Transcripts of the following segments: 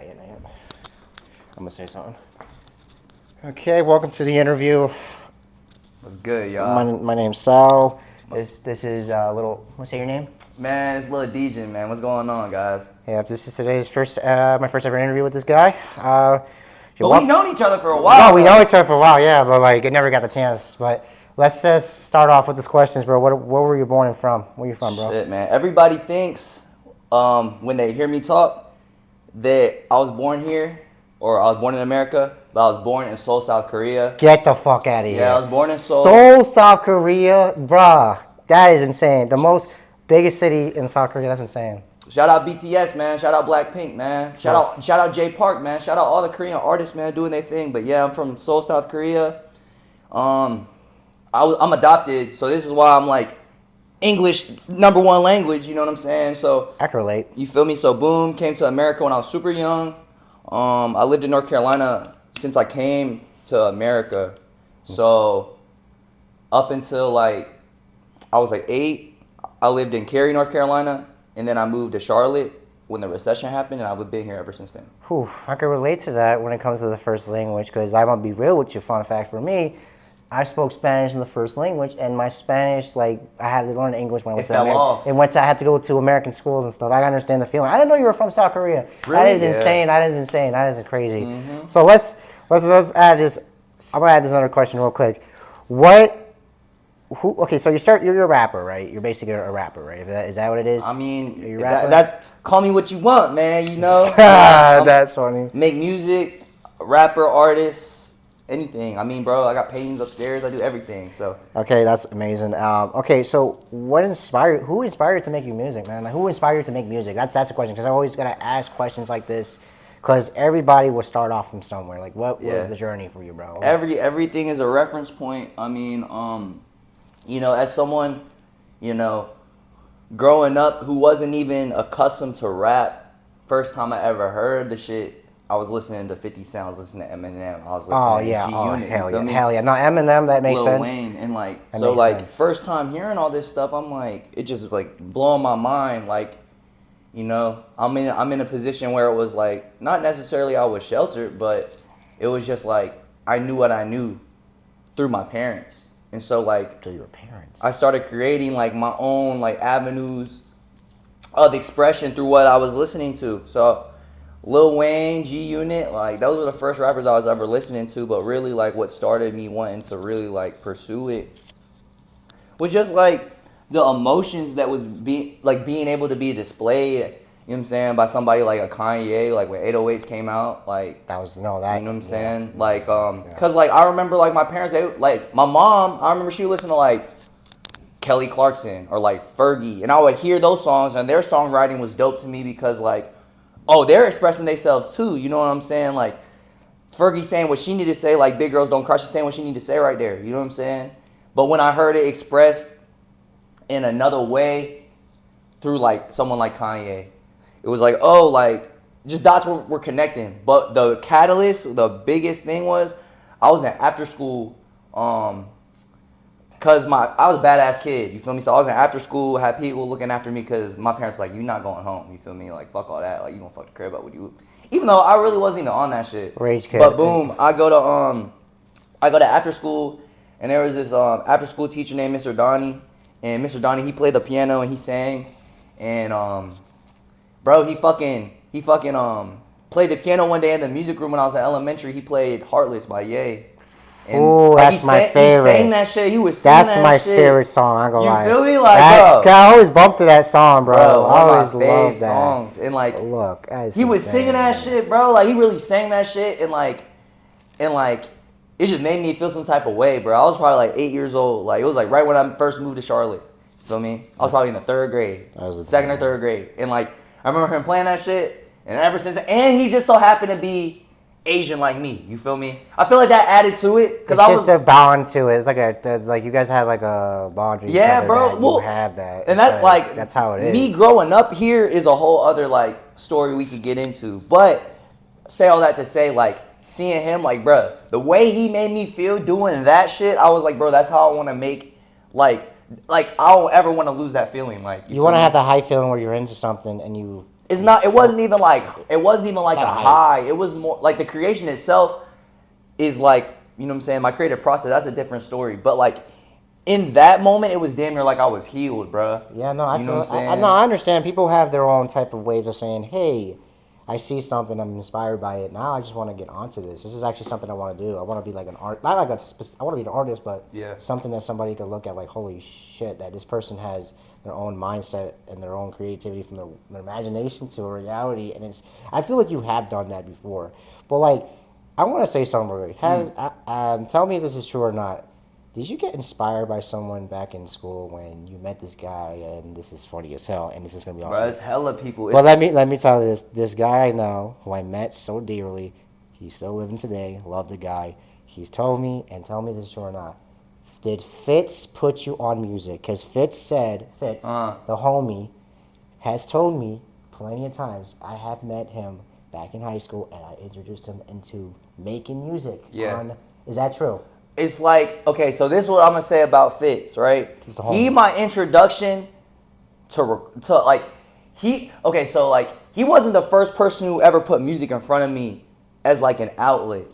I'm gonna say something. Okay, welcome to the interview. What's good, y'all? My name's Sal. This is little. What's your name? Man, it's Lildegen, man. What's going on, guys? Yeah, this is today's my first ever interview with this guy. But we've known each other for a No, while. we know each other for a while, yeah, but like it never got the chance. But let's just start off with these questions, bro. Where were you born and from? Where you from, bro? Shit, man. Everybody thinks when they hear me talk that I was born here or I was born in America, but I was born in Seoul, South Korea. Get the fuck out of here. Yeah, I was born in Seoul. Seoul, South Korea, bruh. That is insane. The most biggest city in South Korea. That's insane. Shout out BTS, man. Shout out Blackpink, man. Shout out Jay Park, man. Shout out all the Korean artists, man, doing their thing. But yeah, I'm from Seoul, South Korea. I'm adopted, so this is why I'm like English #1 language. You know what I'm saying? So I can relate. You feel me? So boom, came to America when I was super young. I lived in North Carolina since I came to America. So up until like I was like 8, I lived in Cary, North Carolina. And then I moved to Charlotte when the recession happened, and I've been here ever since then. Whew, I can relate to that when it comes to the first language, because I'm going to be real with you. Fun fact for me, I spoke Spanish in the first language, and my Spanish, like, I had to learn English when I went to America. I had to go to American schools and stuff. I understand the feeling. I didn't know you were from South Korea. Really? That is insane. That is insane. That is crazy. Mm-hmm. So let's add this. I'm going to add this other question real quick. Okay, so you're a rapper, right? You're basically a rapper, right? Is that what it is? I mean, that's call me what you want, man. You know, that's funny. Make music, rapper, artist, anything. I mean, bro, I got paintings upstairs. I do everything. So okay, that's amazing. Okay, so who inspired you to make your music, man? Like, who inspired you to make music? That's the question, because I always gotta ask questions like this, because everybody will start off from somewhere. Like, what was the journey for you, bro? Everything is a reference point. I mean, you know, as someone, you know, growing up who wasn't even accustomed to rap, first time I ever heard the shit, I was listening to 50 Cent, I was listening to Eminem, I was listening to G-Unit, hell yeah. No, Eminem, that makes sense. Lil Wayne, and like, so like, first time hearing all this stuff, I'm like, it just like blowing my mind, like, you know, I'm in a position where it was like, not necessarily I was sheltered, but it was just like, I knew what I knew through my parents. And so like, to your parents, I started creating like my own like avenues of expression through what I was listening to. So Lil Wayne, G-Unit, like those were the first rappers I was ever listening to. But really like what started me wanting to really like pursue it was just like the emotions that was being able to be displayed. You know what I'm saying? By somebody like a Kanye, like when 808s came out, like that was you know what I'm saying? Like cause like I remember like my parents, they like my mom, I remember she would listen to like Kelly Clarkson or like Fergie, and I would hear those songs, and their songwriting was dope to me because like, oh, they're expressing themselves too. You know what I'm saying? Like Fergie saying what she needed to say, like Big Girls Don't Cry, she's saying what she needed to say right there. You know what I'm saying? But when I heard it expressed in another way through like someone like Kanye, it was like, oh, like, just dots were connecting. But the catalyst, the biggest thing was, I was in after school, cause I was a badass kid, you feel me? So I was in after school, had people looking after me, cause my parents were like, you not going home, you feel me? Like, fuck all that, like, you gonna fuck the crib up with you. Even though I really wasn't even on that shit. Rage kid. But boom, I go to after school, and there was this after school teacher named Mr. Donnie, and Mr. Donnie, he played the piano and he sang, and bro, he fucking played the piano one day in the music room when I was in elementary. He played Heartless by Ye. Oh, that's my favorite. He sang that shit. He was singing that shit. That's my favorite song, I'm gonna lie. You feel me? Like, bro. I always bump to that song, bro. I always love that. Songs. And like, look, he was singing that shit, bro. Like, he really sang that shit, and like, it just made me feel some type of way, bro. I was probably like 8 years old. Like, it was like right when I first moved to Charlotte. You feel me? I was probably in the 3rd grade, second or 3rd grade, and like, I remember him playing that shit, and ever since, and he just so happened to be Asian like me. You feel me? I feel like that added to it because it's just a bond to it. It's like you guys had like a bond. Yeah, bro. Well, you have that, and that's like that's how it is. Me growing up here is a whole other like story we could get into. But say all that to say, like seeing him, like, bro, the way he made me feel doing that shit, I was like, bro, that's how I want to make like I don't ever want to lose that feeling. Like you want to have the high feeling where you're into something and you It's not. It wasn't even like a high. It was more like the creation itself is like, you know what I'm saying. My creative process, that's a different story. But like in that moment, it was damn near like I was healed, bro. Yeah, no, I understand. People have their own type of ways of saying, "Hey, I see something, I'm inspired by it. Now I just want to get onto this. This is actually something I want to do. I want to be like an art, not like I want to be an artist, but something that somebody could look at like, holy shit, that this person has their own mindset and their own creativity from their imagination to a reality. And I feel like you have done that before. But like, I want to say something really. Tell me if this is true or not. Did you get inspired by someone back in school when you met this guy, and this is funny as hell, and this is gonna be awesome? Bro, it's hella people. Well, let me tell you this. This guy I know, who I met so dearly, he's still living today. Love the guy. He's told me, and tell me if this is true or not. Did Fitz put you on music? Because Fitz, the homie, has told me plenty of times. I have met him back in high school, and I introduced him into making music. Yeah. Is that true? It's like, okay, so this is what I'm gonna say about Fitz, right? He my introduction to like he wasn't the first person who ever put music in front of me as like an outlet.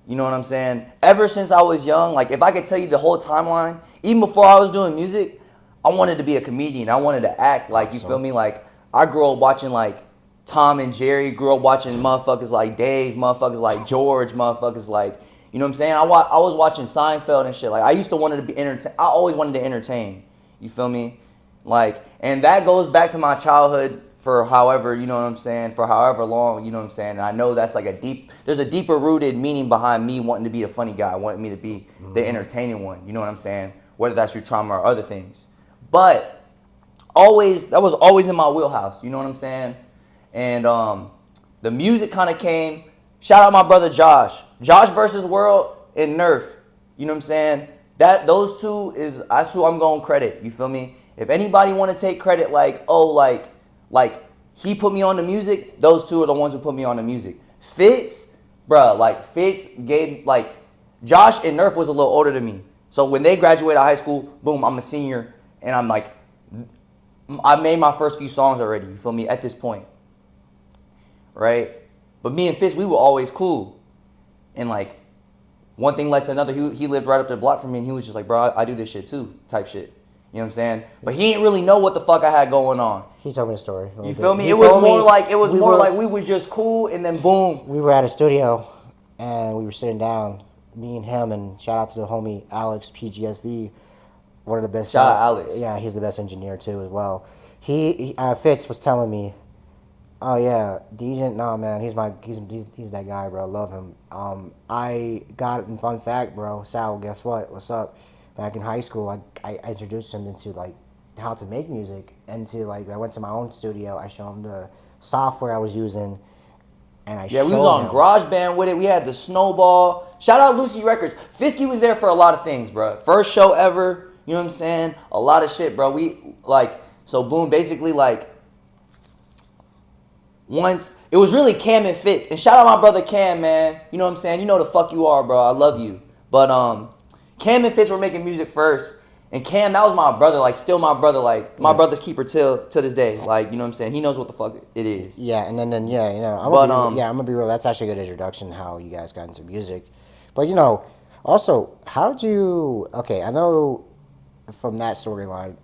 You know what I'm saying? Ever since I was young, like if I could tell you the whole timeline, even before I was doing music, I wanted to be a comedian. I wanted to act, like, you feel me? Like I grew up watching like Tom and Jerry, grew up watching motherfuckers like Dave, motherfuckers like George, motherfuckers like, you know what I'm saying? I was watching Seinfeld and shit. Like, I used to want to be I always wanted to entertain. You feel me? Like, and that goes back to my childhood for however, you know what I'm saying, for however long, you know what I'm saying? And I know that's like there's a deeper rooted meaning behind me wanting to be a funny guy, wanting me to be the entertaining one. You know what I'm saying? Whether that's your trauma or other things. But that was always in my wheelhouse. You know what I'm saying? And the music kind of came. Shout out my brother Josh. Josh versus World and Nerf. You know what I'm saying? Those two that's who I'm going to credit. You feel me? If anybody want to take credit like he put me on the music, those two are the ones who put me on the music. Fitz, bruh, like Fitz gave, like, Josh and Nerf was a little older than me. So when they graduated high school, boom, I'm a senior, and I'm like, I made my first few songs already, you feel me, at this point. Right? But me and Fitz, we were always cool. And like, one thing led to another. He lived right up the block from me, and he was just like, bro, I do this shit too, type shit. You know what I'm saying? But he didn't really know what the fuck I had going on. He told me the story. You feel me? It was more like we was just cool, and then boom. We were at a studio, and we were sitting down, me and him, and shout out to the homie Alex, PGSV, one of the best. Shout out Alex. Yeah, he's the best engineer too as well. Fitz was telling me, oh yeah, Degen, nah man, he's that guy, bro. I love him. I got a fun fact, bro. Sal, guess what? What's up? Back in high school, I introduced him into like how to make music, and to like I went to my own studio. I showed him the software I was using, and we was on GarageBand with it. We had the Snowball. Shout out Lucy Records. Fisky was there for a lot of things, bro. First show ever. You know what I'm saying? A lot of shit, bro. So boom, basically like. Once, it was really Cam and Fitz. And shout out my brother Cam, man. You know what I'm saying? You know the fuck you are, bro. I love you. But Cam and Fitz were making music first. And Cam, that was my brother, like, still my brother, like, my brother's keeper till this day. Like, you know what I'm saying? He knows what the fuck it is. Yeah, and then yeah, you know, I'm gonna be real. That's actually a good introduction, how you guys got into music. But, you know, also, how'd you, okay, I know from that storyline,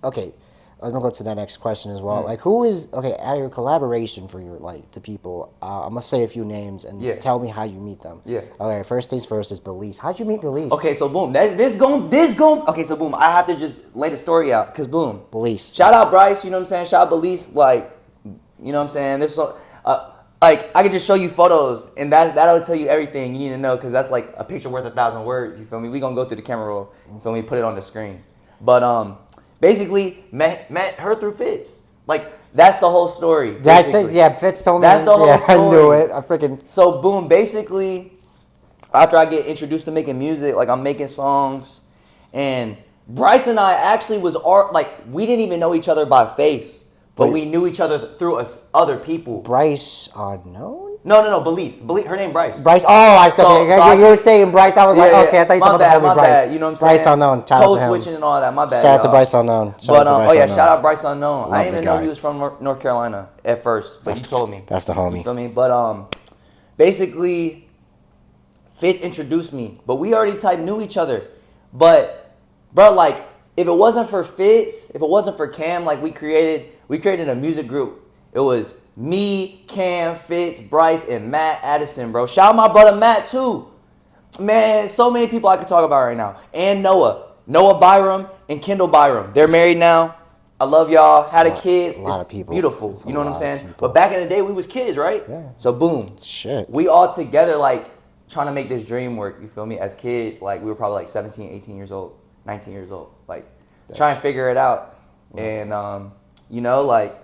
okay, I'm gonna go to the next question as well. Like, who is out of your collaboration for your the people? I'm gonna say a few names and tell me how you meet them. Yeah. Okay. First things first is Belize. How'd you meet Belize? Okay, so boom, Okay, so boom, I have to just lay the story out, cause boom, Belize. Shout out Bryce. You know what I'm saying? Shout out Belize. Like, you know what I'm saying? There's so like I could just show you photos, and that'll tell you everything you need to know, cause that's like a picture worth 1,000 words. You feel me? We gonna go through the camera roll. You feel me? Put it on the screen. But basically, met her through Fitz. Like, that's the whole story. That's it. Yeah, Fitz told me. That's the whole story. I knew it. I freaking. So, boom, basically, after I get introduced to making music, like, I'm making songs. And Bryce and I actually we didn't even know each other by face But we knew each other through us, other people. Bryce Unknown? No, Belize. Her name Bryce. Bryce. Oh, I thought you were saying Bryce. I was like, okay, I thought you were talking about the homie Bryce. Bad. You know what I'm Bryce saying? Unknown. Code switching and all that. My bad. Shout out to Bryce Unknown. Shout out Bryce Unknown. I didn't even know he was from North Carolina at first, but you told me. That's the homie. You feel me? But basically, Fitz introduced me, but we already knew each other. But bro, like, if it wasn't for Fitz, if it wasn't for Cam, like we created a music group. It was me, Cam, Fitz, Bryce, and Matt Addison, bro. Shout out my brother Matt too. Man, so many people I could talk about right now. And Noah Byram and Kendall Byram. They're married now. I love y'all. Had a kid. A lot of people. Beautiful. You know what I'm saying? But back in the day, we was kids, right? Yeah. So boom. Shit. We all together, like, trying to make this dream work. You feel me? As kids, like, we were probably like 17, 18 years old, 19 years old. Like, trying to figure it out. And, you know, like,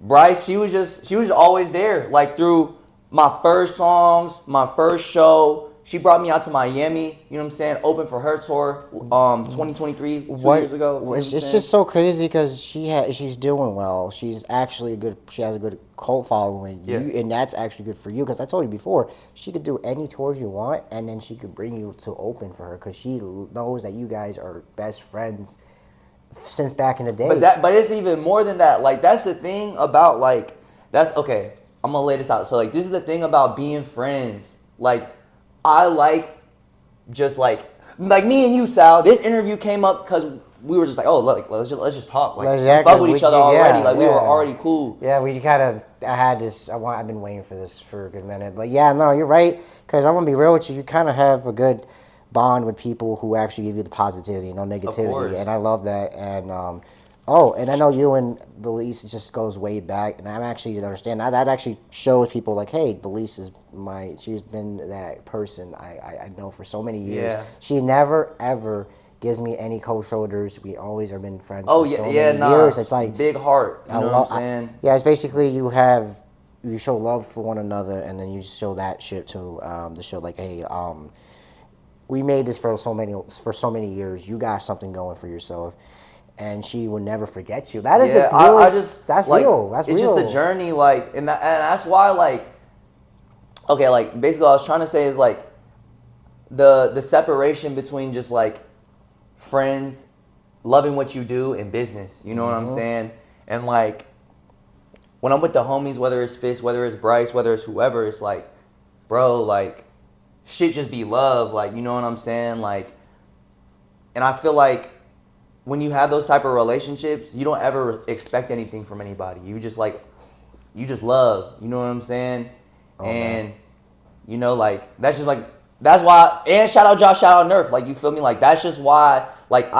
Bryce, she was always there. Like, through my first songs, my first show. She brought me out to Miami, you know what I'm saying? Open for her tour, 2023, 2 years ago. It's just so crazy because she's doing well. She has a good cult following. Yeah. And that's actually good for you because I told you before, she could do any tours you want and then she could bring you to open for her because she knows that you guys are best friends since back in the day. But it's even more than that. Like, that's the thing about, like, that's, okay, I'm going to lay this out. So, like, this is the thing about being friends. Like, I like just like me and you, Sal. This interview came up because we were just like, oh, look, let's just talk. Like, exactly. We fuck with each other already. Like, we were already cool. Yeah, we kind of. I had this. I've been waiting for this for a good minute. But yeah, no, you're right. Because I'm gonna be real with you. You kind of have a good bond with people who actually give you the positivity, no negativity, and I love that. And and I know you and Belize just goes way back, and I'm actually understand that actually shows people like, hey, Belize is she's been that person I know for so many years. Yeah. She never ever gives me any cold shoulders. We always have been friends for so many years. It's like big heart. You know what I'm saying? It's basically you show love for one another, and then you show that shit to the show like, hey, we made this for so many years. You got something going for yourself. And she will never forget you. That is the real. That's like, real. That's it's real. It's just the journey, like, and that's why, like, okay, like, basically, what I was trying to say is like, the separation between just like friends, loving what you do, and business. You know what I'm saying? And like, when I'm with the homies, whether it's Fist, whether it's Bryce, whether it's whoever, it's like, bro, like, shit just be love. Like, you know what I'm saying? Like, and I feel like, when you have those type of relationships, you don't ever expect anything from anybody. You just love. You know what I'm saying? Man. You know, like, that's why. And shout out Josh, shout out Nerf. Like, you feel me? Like, that's just why. Like,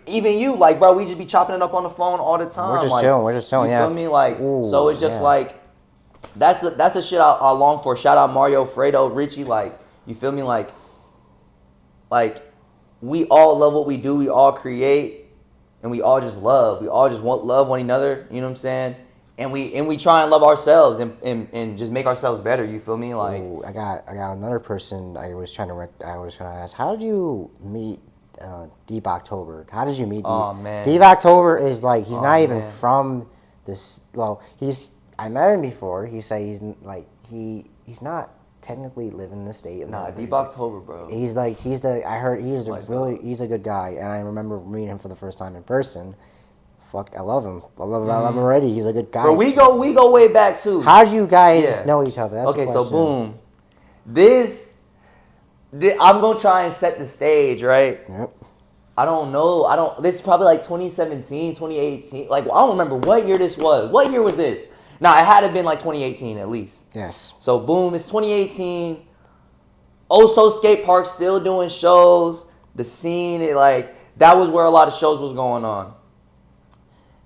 even you, like, bro, we just be chopping it up on the phone all the time. We're just chilling. You feel me? Like, so it's just like, that's the shit I long for. Shout out Mario, Fredo, Richie. Like, you feel me? Like. We all love what we do. We all create, and we all just love. We all just love one another. You know what I'm saying? And we try and love ourselves and just make ourselves better. You feel me? Like, I got another person. I was trying to ask. How did you meet Deep October? How did you meet Deep? Oh man, Deep October is like he's not even from this. Well, I met him before. He said he's not technically living in the state of Deep October, bro. He's a good guy, and I remember meeting him for the first time in person. Fuck, I love him. I love him already. He's a good guy. Bro, we go way back too. How'd you guys know each other? That's okay, so boom. I'm gonna try and set the stage, right? Yep. I don't know. This is probably like 2017, 2018. Like, I don't remember what year this was. What year was this? Nah, it had to have been like 2018 at least. Yes. So boom, it's 2018. Oso Skate Park still doing shows. The scene, that was where a lot of shows was going on.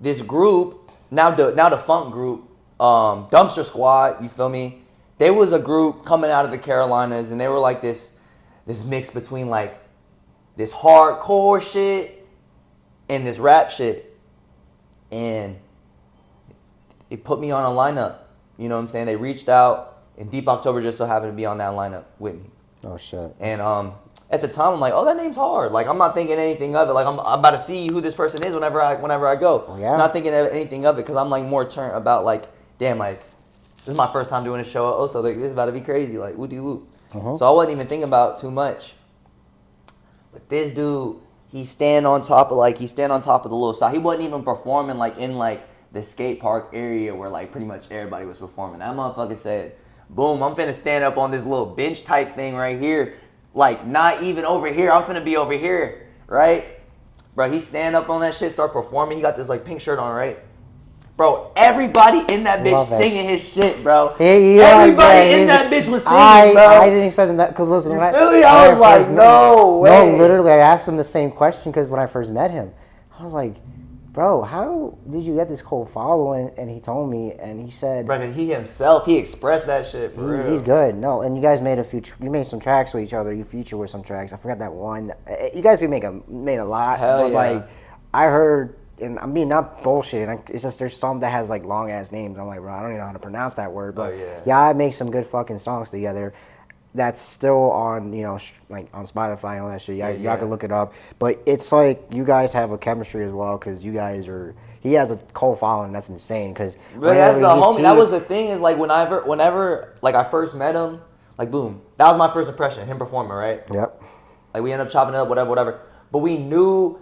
This group, now the funk group, Dumpster Squad, you feel me? They was a group coming out of the Carolinas, and they were like this mix between like this hardcore shit and this rap shit. And it put me on a lineup. You know what I'm saying? They reached out, and Deep October just so happened to be on that lineup with me. Oh, shit. And at the time, I'm like, oh, that name's hard. Like, I'm not thinking anything of it. Like, I'm about to see who this person is whenever I go. Oh, yeah. Not thinking anything of it because I'm like more turned about like, damn, like this is my first time doing a show. Oh, so like, this is about to be crazy. Like, woody woo. So I wasn't even thinking about too much. But this dude, he stand on top of the little side. He wasn't even performing like in like the skate park area where like pretty much everybody was performing. That motherfucker said, boom, I'm finna stand up on this little bench type thing right here. Like, not even over here. I'm finna be over here, right? Bro, he stand up on that shit, start performing. He got this, like, pink shirt on, right? Bro, everybody in that bitch singing his shit, bro. Everybody in that bitch was singing, bro. I didn't expect that, because listen, I was like, no way. No, literally, I asked him the same question, because when I first met him, I was like, bro, how did you get this cult following? And he told me, and he said, bro, he himself, he expressed that shit for real. He's good. No, and you guys made you made some tracks with each other. You feature with some tracks. I forgot that one. You guys made a lot. Hell but yeah. Like, I heard, and I mean, not bullshit. It's just there's some that has like long ass names. I'm like, bro, I don't even know how to pronounce that word. But yeah, I make some good fucking songs together. That's still on, like on Spotify and all that shit. Y'all can look it up. But it's like you guys have a chemistry as well, because you guys are. He has a cult following that's insane. Because that's the homie. That was the thing is like whenever like I first met him, like boom, that was my first impression. Him performing, right? Yep. Like we ended up chopping it up, whatever. But we knew.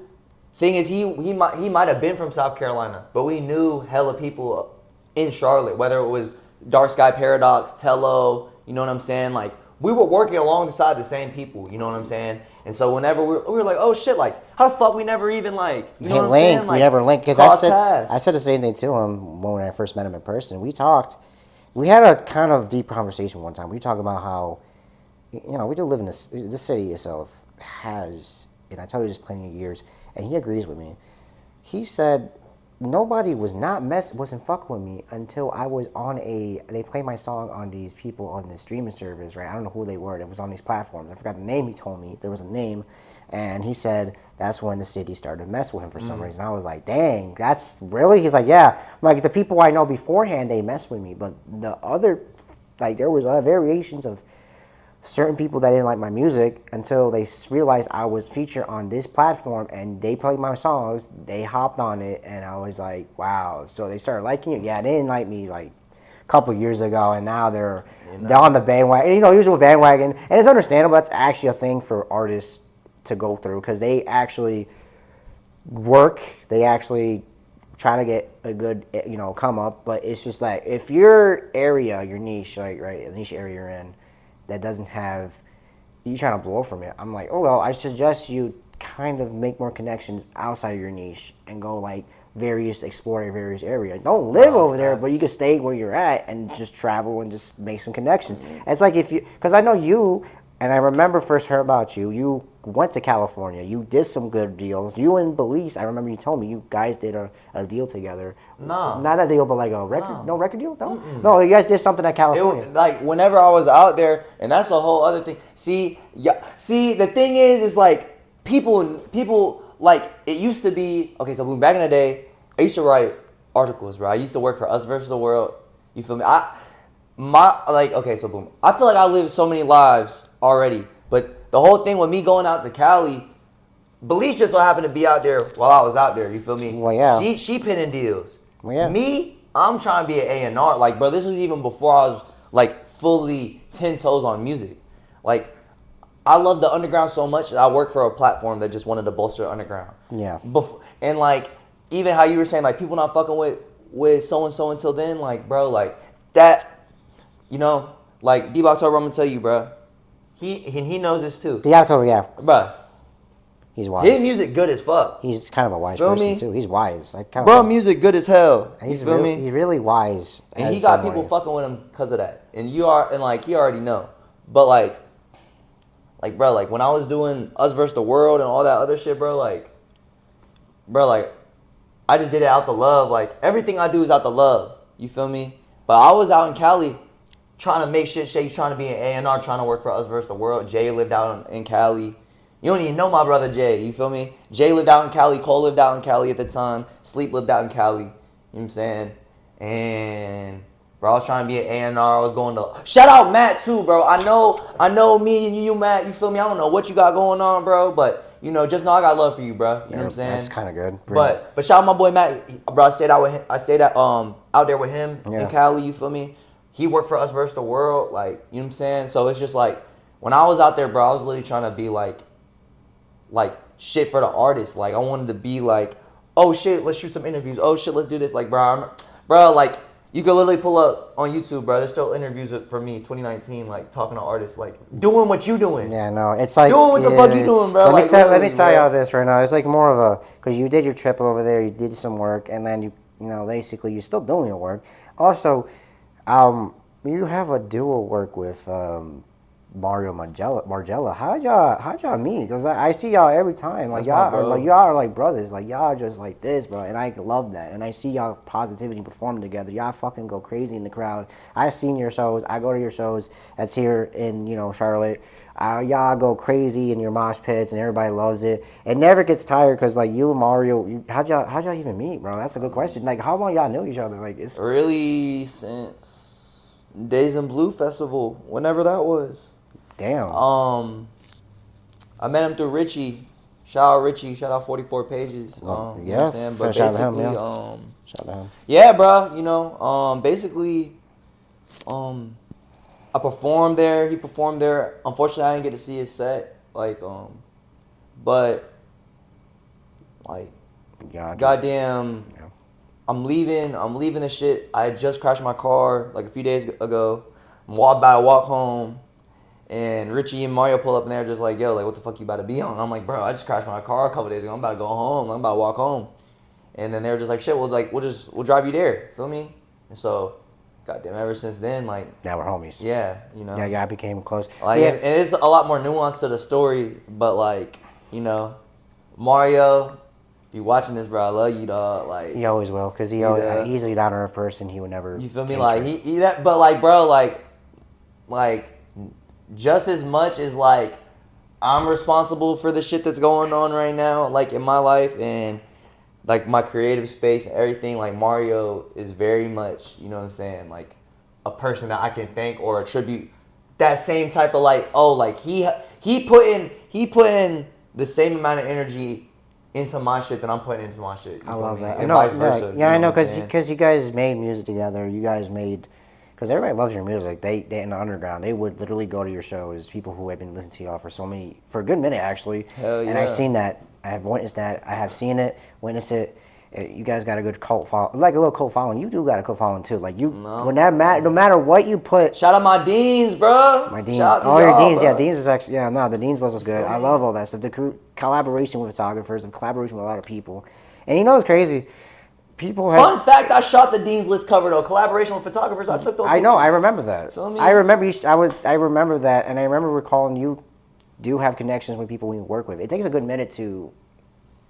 Thing is, he might have been from South Carolina, but we knew hella people in Charlotte, whether it was Dark Sky Paradox, Tello. You know what I'm saying? Like. We were working alongside the same people, you know what I'm saying? And so whenever we were like, oh shit, like, how the fuck we never even like, you know what I'm saying? Like, we never linked. Because I said the same thing to him when I first met him in person. We talked, we had a kind of deep conversation one time. We talked about how, we do live in this city itself has, and I tell you this plenty of years, and he agrees with me. He said, nobody wasn't fucking with me until I was they played my song on these people on the streaming service, right? I don't know who they were. It was on these platforms. I forgot the name he told me. There was a name. And he said that's when the city started to mess with him for some reason. I was like, dang, that's really? He's like, yeah. Like the people I know beforehand, they messed with me. But the other, like there was other variations of certain people that didn't like my music until they realized I was featured on this platform and they played my songs. They hopped on it, and I was like, wow. So they started liking it. Yeah, they didn't like me like a couple years ago, and now they're on the bandwagon. Usually bandwagon, and it's understandable. That's actually a thing for artists to go through because they actually work. They actually try to get a good, come up. But it's just like if your area, your niche, like the niche area you're in, that doesn't have, you trying to blow from it. I'm like, oh, well, I suggest you kind of make more connections outside of your niche and go explore various areas. Don't live over there, but you can stay where you're at and just travel and just make some connections. Mm-hmm. It's like because I know you, and I remember first heard about you, you went to California, you did some good deals. You and Belize, I remember you told me you guys did a deal together. No. Not a deal, but like a record, no record deal? No? Mm-mm. No, you guys did something at California. Like whenever I was out there, and that's a whole other thing. See, the thing is like people like, it used to be, okay, so back in the day, I used to write articles, bro. I used to work for Us versus the World. You feel me? So boom. I feel like I lived so many lives already, but the whole thing with me going out to Cali, Belize just so happened to be out there while I was out there. You feel me? Well, yeah. She pinning deals. Well, yeah. Me, I'm trying to be an A&R. Like, bro, this was even before I was like fully 10 toes on music. Like, I love the underground so much that I work for a platform that just wanted to bolster the underground. Yeah. And like, even how you were saying like people not fucking with so and so until then, like, bro, like that. Like D October, I'm gonna tell you, bro. He knows this too. D October, yeah. Bro. He's wise. His music good as fuck. He's kind of a wise person too. He's wise. Music good as hell. He's really wise. And he got people fucking with him because of that. And he already know. But like bro, like when I was doing Us versus the World and all that other shit, bro, like I just did it out the love. Like everything I do is out the love. You feel me? But I was out in Cali trying to make shit shake, trying to be an A&R, trying to work for Us versus the World. Jay lived out in Cali. You don't even know my brother Jay, you feel me? Jay lived out in Cali, Cole lived out in Cali at the time, Sleep lived out in Cali, you know what I'm saying? And Bro, I was trying to be an A&R. I was going to shout out Matt too, bro. I know me and you, Matt. You feel me? I don't know what you got going on, bro, but just know I got love for you, bro. You know what I'm saying? That's kind of good. But shout out my boy Matt, bro. I stayed out with him. I stayed out there with him in Cali. You feel me? He worked for Us versus the World, like you know what I'm saying. So it's just like when I was out there, bro, I was literally trying to be like shit for the artist. Like I wanted to be like, oh shit, let's shoot some interviews. Oh shit, let's do this. Like bro, like. You can literally pull up on YouTube, bro. There's still interviews for me, 2019, like talking to artists, like doing what you doing. Yeah, no, it's like doing what the fuck you doing, bro. Let me tell y'all this right now. It's like more of a because you did your trip over there, you did some work, and then you basically you're still doing your work. Also, you have a duo work with Mario Margella. How'd y'all meet? Because I see y'all every time. Like y'all are like brothers. Like y'all are just like this, bro. And I love that. And I see y'all positivity performing together. Y'all fucking go crazy in the crowd. I've seen your shows. I go to your shows. That's here in Charlotte. Y'all go crazy in your mosh pits, and everybody loves it. It never gets tired because like you and Mario, how'd y'all even meet, bro? That's a good question. Like how long y'all knew each other? Like it's really since Days in Blue Festival, whenever that was. Damn. I met him through Richie. Shout out 44 Pages. Yeah, you know what I'm saying? But shout out basically, to him, shout out to him. Yeah, bro. Basically, I performed there. He performed there. Unfortunately, I didn't get to see his set. But goddamn. Yeah. I'm leaving the shit. I had just crashed my car like a few days ago. I'm about to walk home. And Richie and Mario pull up and they're just like, yo, like, what the fuck you about to be on? And I'm like, bro, I just crashed my car a couple days ago. I'm about to go home. I'm about to walk home. And then they were just like, shit, we'll drive you there. Feel me? And so, goddamn, ever since then, like. Now we're homies. Yeah, Yeah, I became close. Like, and it's a lot more nuance to the story, but like, Mario, if you watching this, bro, I love you, dog. Like. He always will, because he's a down to earth person. He would never. You feel me? Like, but like, bro, like. Just as much as like I'm responsible for the shit that's going on right now, like in my life and like my creative space and everything, like Mario is very much, you know what I'm saying, like a person that I can thank or attribute that same type of like, oh, like he put in the same amount of energy into my shit that I'm putting into my shit. I love that. And vice versa. Yeah, I know, because you guys made music together. You guys made. Because everybody loves your music. They in the underground, they would literally go to your shows. People who have been listening to y'all for a good minute actually. Hell yeah. And I've seen that. I have witnessed that. I have seen it, witnessed it. You guys got a good cult following, like a little cult following. You do got a cult following too. Like you, no matter what you put. Shout out my deans, bro. My deans. Shout out to all y'all, your deans. bro. Yeah, deans is actually the deans list was good. I love all that stuff. The collaboration with photographers and collaboration with a lot of people. And it's crazy. Fun fact: I shot the Dean's List cover though. Collaboration with photographers. I took those. I know. I remember that. Feel me? I remember. I remember that, and I remember recalling you do have connections with people we work with. It takes a good minute to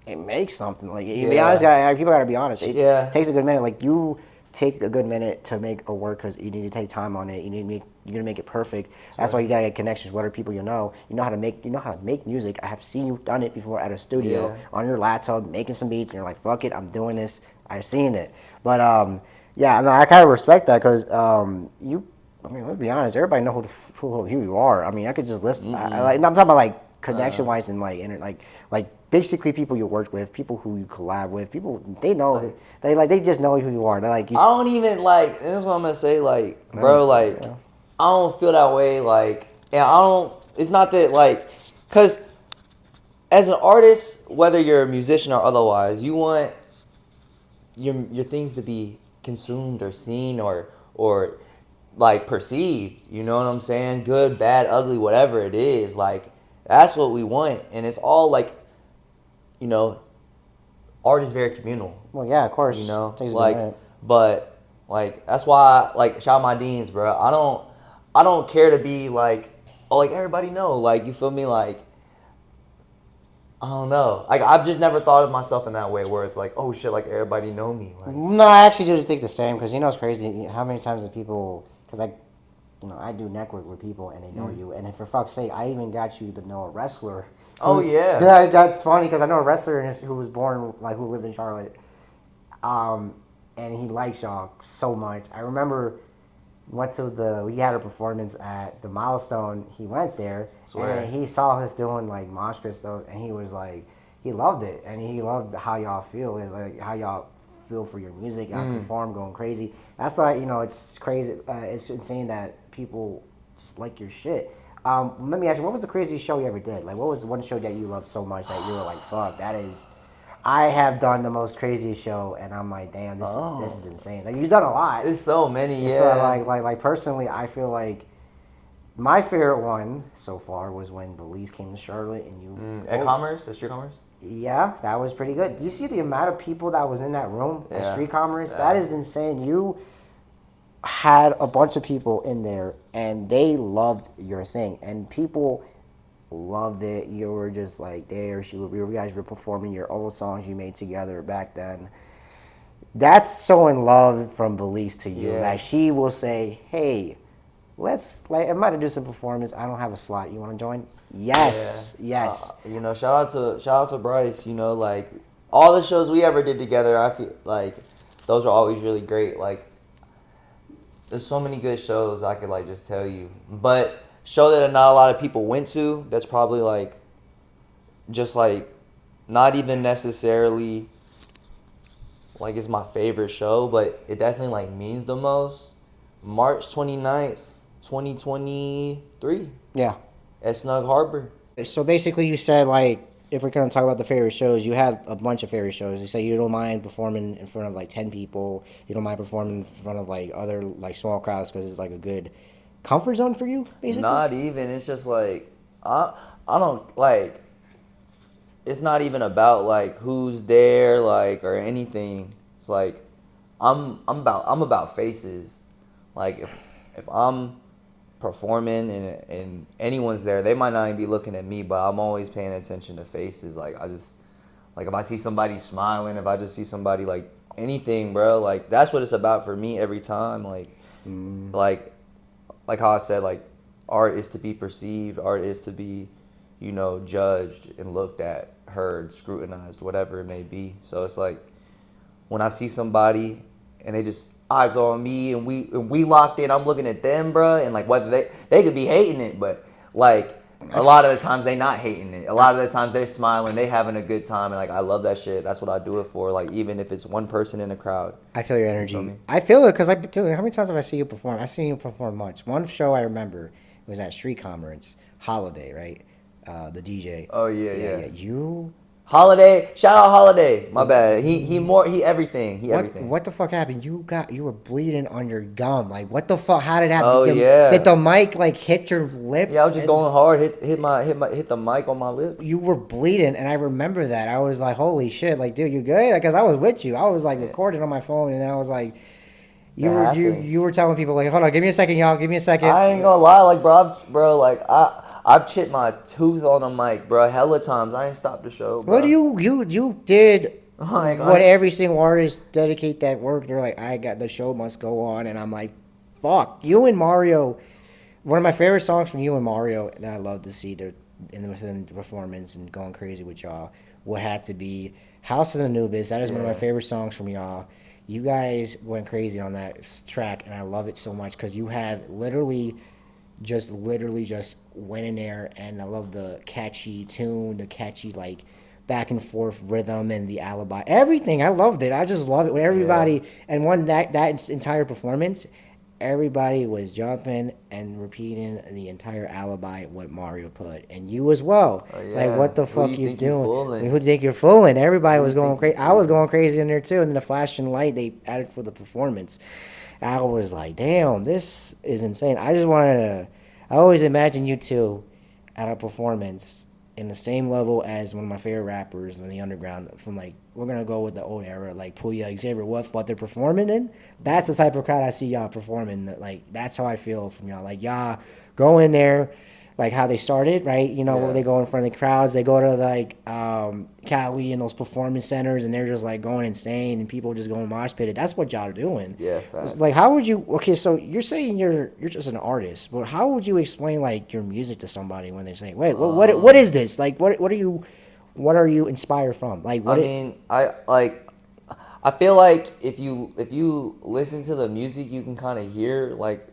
make something. Like be honest, people got to be honest. It takes a good minute. Like you take a good minute to make a work because you need to take time on it. You're gonna make it perfect. That's why you gotta get connections with other people you know. You know how to make music. I have seen you done it before at a studio on your laptop making some beats, and you're like, fuck it, I'm doing this. I've seen it, but I kind of respect that because let's be honest, everybody know who you are. I mean, I could just list. I'm talking about like connection wise and like basically people you work with, people who you collab with, people they know they just know who you are. They're like, I don't even like. And this is what I'm gonna say, like, bro, like, I don't feel that way, like, and I don't. It's not that like, cause as an artist, whether you're a musician or otherwise, you want your things to be consumed or seen or like perceived, you know what I'm saying? Good, bad, ugly, whatever it is, like that's what we want. And it's all like, art is very communal. Well, yeah, of course. Takes like, but like that's why like shout out my deans, bro. I don't care to be like, oh, like everybody know, like you feel me, like I don't know. Like I've just never thought of myself in that way, where it's like, oh shit, like everybody know me. Like, no, I actually do think the same because it's crazy how many times the people because I do network with people and they know you, and for fuck's sake, I even got you to know a wrestler. Yeah, that's funny because I know a wrestler who was born who lived in Charlotte, and he likes y'all so much. I remember we had a performance at the Milestone. He went there and he saw us doing like mosh pit stuff, and he was like, he loved it, and he loved how y'all feel, and like how y'all feel for your music, y'all perform, going crazy. That's like, it's crazy. It's insane that people just like your shit. Let me ask you, what was the craziest show you ever did? Like, what was one show that you loved so much that you were like, fuck, that is. I have done the most craziest show, and I'm like, damn, this is insane. Like, you've done a lot. There's so many, yeah. So, like personally, I feel like my favorite one so far was when Belize came to Charlotte, and you at Commerce, at Street Commerce. Yeah, that was pretty good. Do you see the amount of people that was in that room at Street Commerce? Yeah. That is insane. You had a bunch of people in there, and they loved your thing, and people loved it. You were just like there. You guys were performing your old songs you made together back then. That's showing love from Belize to you. Yeah. That she will say, "Hey, I might have do some performance. I don't have a slot. You want to join?" Yes, yes. Shout out to Bryce. Like all the shows we ever did together, I feel like those are always really great. Like there's so many good shows I could like just tell you, but show that not a lot of people went to. That's probably like just like not even necessarily like it's my favorite show, but it definitely like means the most. March 29th, 2023. Yeah. At Snug Harbor. So basically you said like if we're going to talk about the favorite shows, you had a bunch of favorite shows. You say you don't mind performing in front of like 10 people. You don't mind performing in front of like other like small crowds because it's like a good comfort zone for you, basically? Not even. It's just like I don't like. It's not even about like who's there like or anything. It's like I'm about faces. Like if I'm performing and anyone's there, they might not even be looking at me, but I'm always paying attention to faces. Like I just like if I see somebody smiling, if I just see somebody like anything, bro, like that's what it's about for me every time. Like like how I said, like art is to be perceived, art is to be, judged and looked at, heard, scrutinized, whatever it may be. So it's like when I see somebody and they just eyes on me and we locked in, I'm looking at them, bro, and like whether they could be hating it, but like a lot of the times they not hating it. A lot of the times they're smiling, they having a good time, and like I love that shit. That's what I do it for. Like even if it's one person in the crowd. I feel your energy. I feel it because dude, how many times have I seen you perform? I've seen you perform much. One show I remember it was at Street Commerce, Holiday, right? The DJ. Oh yeah. You. Holiday, shout out Holiday. My bad. He everything. Everything. What the fuck happened? You were bleeding on your gum. Like what the fuck? How did it happen? Oh Did the mic like hit your lip? Yeah, I was just going hard. Hit the mic on my lip. You were bleeding, and I remember that. I was like, holy shit! Like, dude, you good? Because I was with you. I was like recording on my phone, and I was like, you were telling people like, hold on, give me a second, y'all, give me a second. I ain't gonna lie, like bro, I've chipped my tooth on the mic, bro, hella times. I ain't stopped the show, bro. What you did what every single artist dedicate that work. They're like, the show must go on, and I'm like, fuck. You and Mario, one of my favorite songs from you and Mario, and I love to see within the performance and going crazy with y'all, would have to be House of Anubis. That is one of my favorite songs from y'all. You guys went crazy on that track, and I love it so much because you have literally just went in there, and I love the catchy tune, the catchy like back and forth rhythm, and the alibi, everything. I loved it. I just love it when everybody and that entire performance, everybody was jumping and repeating the entire alibi what Mario put, and you as well. Like what the fuck you doing? Who do you think you're fooling? Everybody was going crazy. I was going crazy in there too, and then the flashing light they added for the performance. I was like, damn, this is insane. I always imagine you two at a performance in the same level as one of my favorite rappers in the underground from like, we're going to go with the old era, like Puya, Xavier Wolf, what they're performing in. That's the type of crowd I see y'all performing. Like, that's how I feel from y'all. Like, y'all go in there, like how they started, right? They go in front of the crowds. They go to like Cali and those performance centers, and they're just like going insane, and people just going mosh pitted. That's what y'all are doing. Yeah, facts. Like, how would you? Okay, so you're saying you're just an artist, but how would you explain like your music to somebody when they say, "Wait, what is this? Like, what are you inspired from?" Like, I feel like if you listen to the music, you can kind of hear like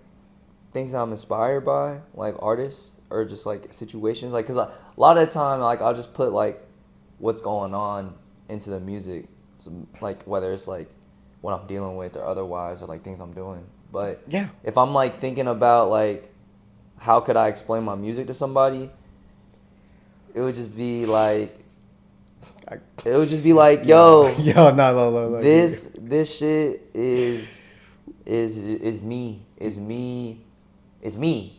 things that I'm inspired by, like artists or just like situations, like because a lot of the time, like I'll just put like what's going on into the music, so, like whether it's like what I'm dealing with or otherwise, or like things I'm doing. But Yeah. if I'm like thinking about like how could I explain my music to somebody, it would just be like. It would just be like, yo, no. this shit is me, is me.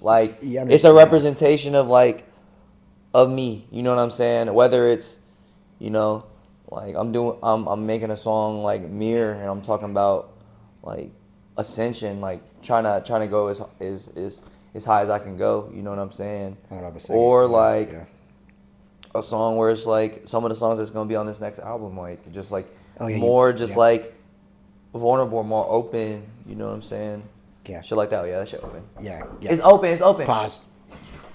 Like it's a representation of like of me. You know what I'm saying? Whether it's, you know, like I'm making a song like Mirror, and I'm talking about like ascension, like trying to go as high as I can go. You know what I'm saying? Or like. Yeah. A song where it's like some of the songs that's gonna be on this next album, like just like like vulnerable, more open. You know what I'm saying? Yeah. Shit like that. Yeah, that shit open. Yeah. It's open. Pause.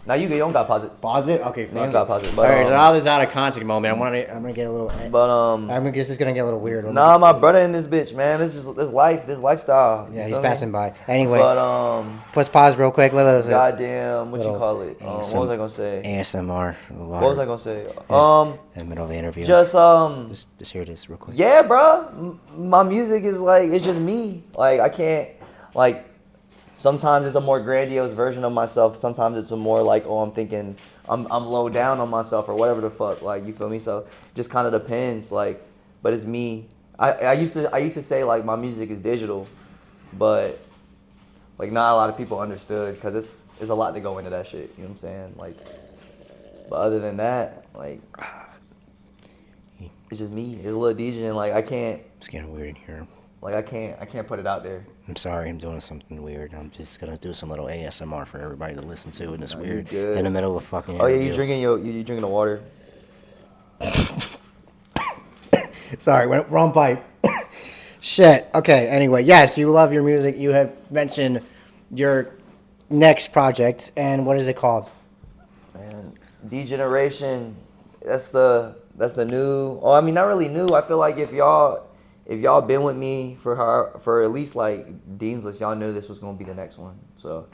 Now you don't got pause it. Pause it. Okay. You don't got pause it. But, all right. So all this out of context moment. I'm gonna get a little. But this is gonna get a little weird. Nah, my brother in this bitch, man. This lifestyle. Yeah, he's passing by. Anyway. But let's pause real quick. Goddamn, what you call it? What was I gonna say? ASMR. What was I gonna say? In the middle of the interview. Just hear this real quick. Yeah, bro. My music is like it's just me. Like I can't like. Sometimes it's a more grandiose version of myself. Sometimes it's a more like, oh, I'm thinking I'm low down on myself or whatever the fuck. Like you feel me? So just kind of depends. Like, but it's me. I used to say like my music is digital, but like not a lot of people understood because it's a lot to go into that shit. You know what I'm saying? Like, but other than that, like it's just me. It's a little DJ and like I can't. It's getting weird here. Like I can't put it out there. I'm sorry, I'm doing something weird. I'm just gonna do some little ASMR for everybody to listen to, and it's weird in the middle of a fucking interview. Oh yeah, you drinking the water. Sorry, wrong pipe. Shit. Okay. Anyway, yes, you love your music. You have mentioned your next project, and what is it called? Man, Degeneration. That's the new. Oh, I mean, not really new. I feel like if y'all been with me for at least like Dean's List, y'all knew this was gonna be the next one. So,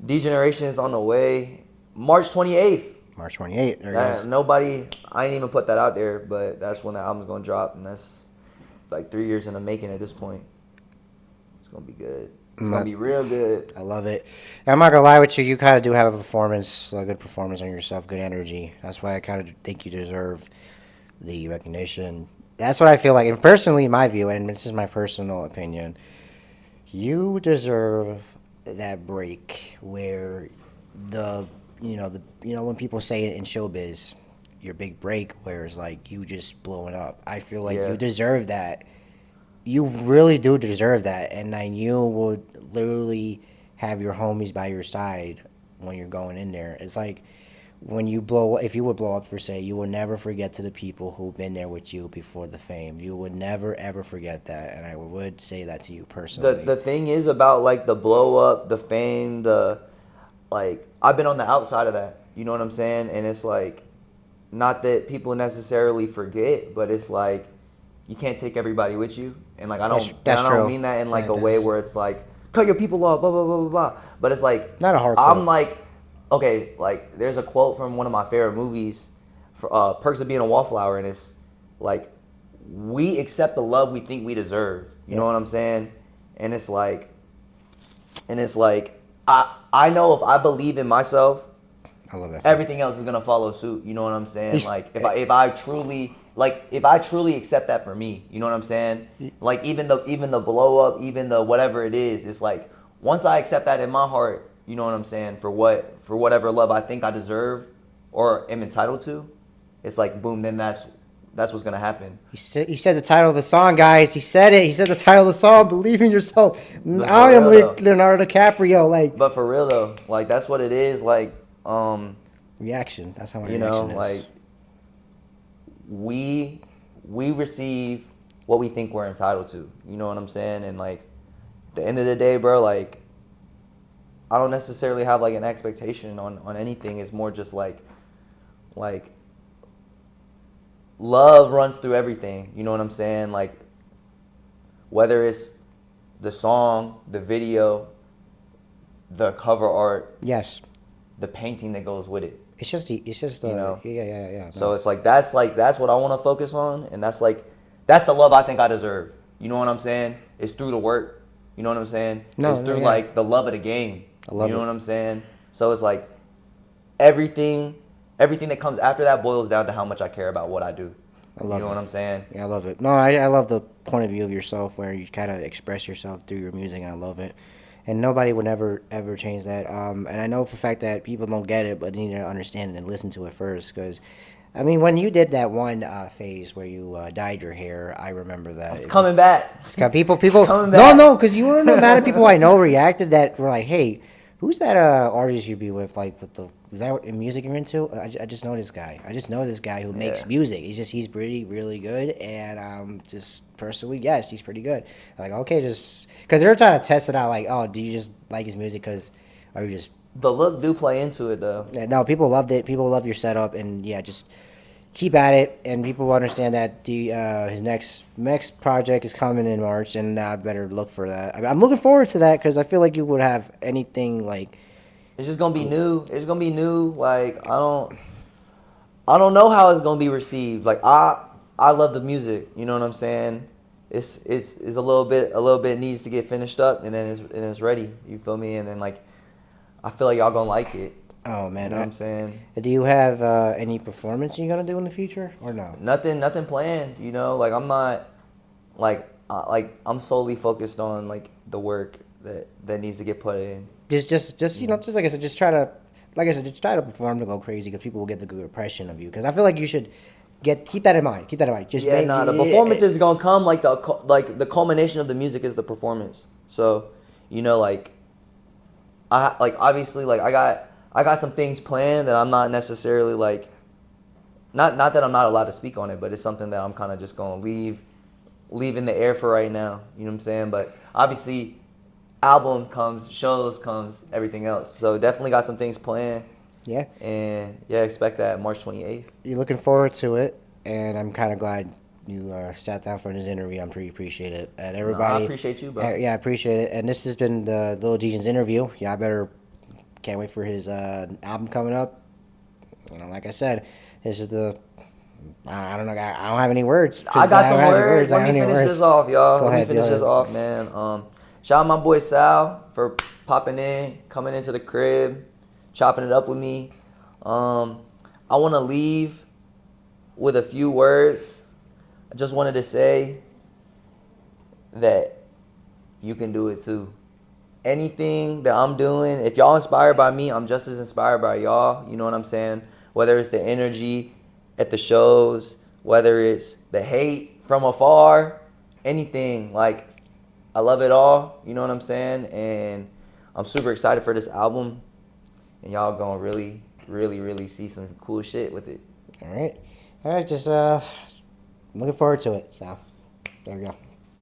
Degeneration is on the way, March 28th. March 28th. I ain't even put that out there, but that's when the album's gonna drop, and that's like 3 years in the making at this point. It's gonna be good. It's gonna be real good. I love it. I'm not gonna lie with you. You kind of do have a good performance on yourself, good energy. That's why I kind of think you deserve the recognition. That's what I feel like. And personally, my view, and this is my personal opinion, you deserve that break where when people say it in showbiz, your big break, where it's like you just blowing up. I feel like you deserve that. You really do deserve that, and then you would literally have your homies by your side when you're going in there. It's like if you would blow up, for say, you will never forget to the people who've been there with you before the fame. You would never ever forget that, and I would say that to you personally. The thing is about like the blow up, the fame, I've been on the outside of that. You know what I'm saying? And it's like, not that people necessarily forget, but it's like you can't take everybody with you. And like I don't mean that in like a way where it's like cut your people off, blah blah blah blah blah. But it's like not a hard. I'm like. Okay, like there's a quote from one of my favorite movies, for, Perks of Being a Wallflower, and it's like, we accept the love we think we deserve. You know what I'm saying? And it's like, I know if I believe in myself, I love that. Everything else is gonna follow suit. You know what I'm saying? Like if I truly accept that for me, you know what I'm saying? Like even the blow up, even the whatever it is, it's like once I accept that in my heart. You know what I'm saying? For whatever love I think I deserve or am entitled to, it's like boom. Then that's what's gonna happen. He said the title of the song, guys. He said it. He said the title of the song. Believe in yourself. I am Leonardo DiCaprio. Like, but for real though, like that's what it is. Like, reaction. That's how my reaction is. Like, we receive what we think we're entitled to. You know what I'm saying? And like, at the end of the day, bro, like. I don't necessarily have like an expectation on anything. It's more just like love runs through everything. You know what I'm saying? Like whether it's the song, the video, the cover art, Yes. the painting that goes with it. It's just You know? yeah. So No. it's like that's what I want to focus on, and that's the love I think I deserve. You know what I'm saying? It's through the work. You know what I'm saying? No, It's through yeah. like the love of the game. I love you know it. what I'm saying? So it's like everything that comes after that boils down to how much I care about what I do. I love You know it. what I'm saying? Yeah, I love it. No, I love the point of view of yourself where you kind of express yourself through your music, and I love it. And nobody would ever change that. And I know for a fact that people don't get it, but they need to understand it and listen to it first. Because, I mean, when you did that one phase where you dyed your hair, I remember that. It's coming back. It's got people. It's coming No, back. no, because you want to know the amount of people I know reacted that were like, "Hey, who's that artist you be with? Like, with the is that what music you're into? I just know this guy. I just know this guy who makes Yeah. music. He's really good, and just personally, yes, he's pretty good. Like, okay, just because they're trying to test it out. Like, oh, do you just like his music because, or you just The look do play into it though. yeah, no, people loved it. People love your setup, and yeah, just keep at it. And people will understand that his next project is coming in March, and I better look for that. I'm looking forward to that because I feel like you would have anything like It's just gonna be new. It's gonna be new. Like I don't know how it's gonna be received. Like I love the music. You know what I'm saying? It's a little bit needs to get finished up, and then it's ready. You feel me? And then like I feel like y'all gonna like it. oh man. You know what I'm saying? Do you have any performance you're gonna do in the future or no? Nothing planned. You know, like I'm not like I'm solely focused on like the work that needs to get put in. Just you know, just like I said, just try to, like I said, just try to perform to go crazy because people will get the good impression of you. Because I feel like you should keep that in mind. Keep that in mind. Just Yeah, nah, the performance is gonna come like the culmination of the music is the performance. So, you know, like I like obviously like I got some things planned that I'm not necessarily like not that I'm not allowed to speak on it, but it's something that I'm kind of just gonna leave in the air for right now. You know what I'm saying? But obviously, album comes, shows comes, everything else. So definitely got some things planned. Yeah. And yeah, expect that March 28th. You're looking forward to it, and I'm kind of glad you sat down for this interview. I'm pretty appreciate it. And everybody, No, I appreciate you, bro. Yeah, I appreciate it. And this has been the Lil Degen's interview. Yeah, I can't wait for his album coming up. You know, like I said, this is I don't know. I don't have any words. I got some words. I Let don't me have any finish words. this off, y'all. Go Let me ahead, finish go this ahead. off, man. Shout out my boy Sal for popping in, coming into the crib, chopping it up with me. I want to leave with a few words. I just wanted to say that you can do it too. Anything that I'm doing, if y'all inspired by me, I'm just as inspired by y'all. You know what I'm saying? Whether it's the energy at the shows, whether it's the hate from afar, anything. Like, I love it all. You know what I'm saying? And I'm super excited for this album. And y'all gonna really see some cool shit with it. All right. Just looking forward to it. So, there we go.